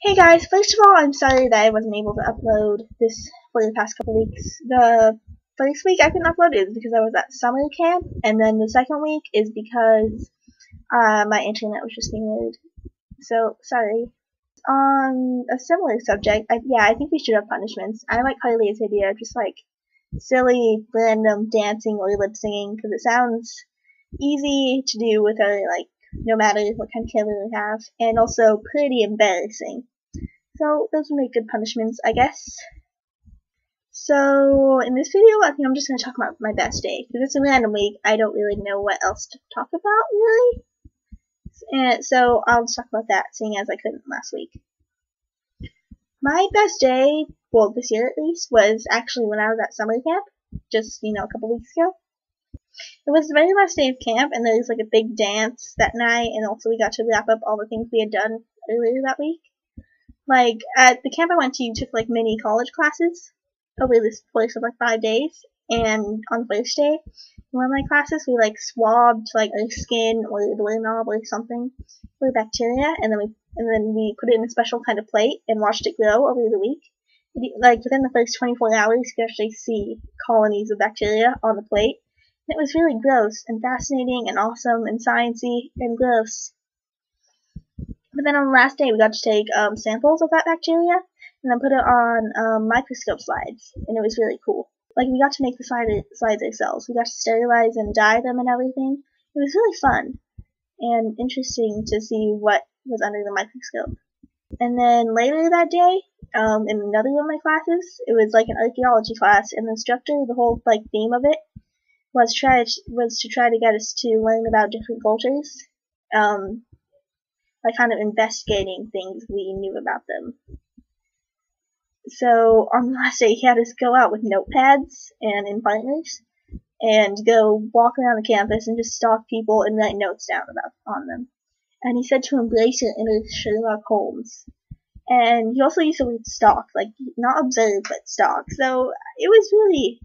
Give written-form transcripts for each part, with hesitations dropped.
Hey guys, first of all, I'm sorry that I wasn't able to upload this for the past couple weeks. The first week I couldn't upload it because I was at summer camp, and then the second week is because my internet was just being weird. So, sorry. On a similar subject, I think we should have punishments. I like Carly's idea, just like silly, random dancing or lip singing, because it sounds easy to do without, no matter what kind of camera we have, and also pretty embarrassing. So those would make good punishments, I guess. So in this video, I think I'm just going to talk about my best day. Because it's a random week, I don't really know what else to talk about, really. And so I'll just talk about that, seeing as I couldn't last week. My best day, well, this year at least, was actually when I was at summer camp, just, a couple weeks ago. It was the very last day of camp, and there was, a big dance that night, and also we got to wrap up all the things we had done earlier that week. At the camp I went to, you took, mini college classes over this course of, 5 days. And on the first day, in one of my classes, we, swabbed, our skin or the doorknob or something for bacteria. And then we put it in a special kind of plate and watched it grow over the week. Within the first 24 hours, you could actually see colonies of bacteria on the plate. And it was really gross and fascinating and awesome and sciencey and gross. But then on the last day, we got to take samples of that bacteria and then put it on microscope slides, and it was really cool. We got to make the slides ourselves. We got to sterilize and dye them and everything. It was really fun and interesting to see what was under the microscope. And then later that day, in another one of my classes, it was an archaeology class, and the instructor, the whole theme of it was to try to get us to learn about different cultures. Kind of investigating things we knew about them. So on the last day, he had us go out with notepads and in partners and go walk around the campus and just stalk people and write notes down on them. And he said to embrace your inner Sherlock Holmes. And he also used the word stalk, not observe but stalk. So it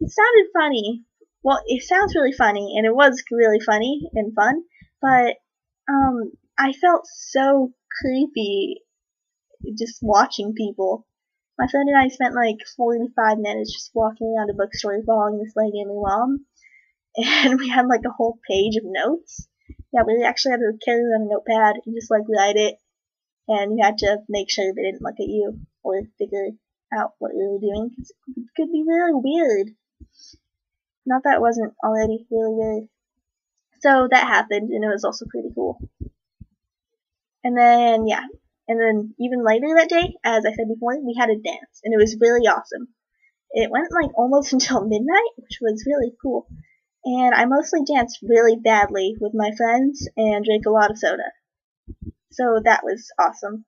sounded funny. Well, it sounds really funny, and it was really funny and fun, but I felt so creepy just watching people. My friend and I spent 45 minutes just walking around a bookstore following this lady and her mom, and we had a whole page of notes. Yeah, we actually had to carry around a notepad and just write it, and you had to make sure they didn't look at you or figure out what you were doing, because it could be really weird. Not that it wasn't already really weird. So that happened, and it was also pretty cool. And then even later that day, as I said before, we had a dance, and it was really awesome. It went almost until midnight, which was really cool. And I mostly danced really badly with my friends and drank a lot of soda. So that was awesome.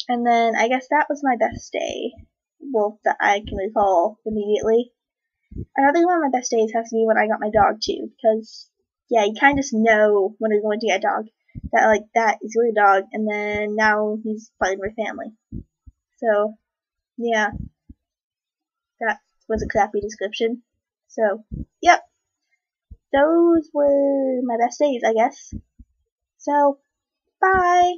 And then I guess that was my best day. Well, that I can recall immediately. Another one of my best days has to be when I got my dog too, because you kind of just know when you're going to get a dog that is your dog, and then now he's part of your family. So yeah, that was a crappy description. So yep, those were my best days, I guess. So bye.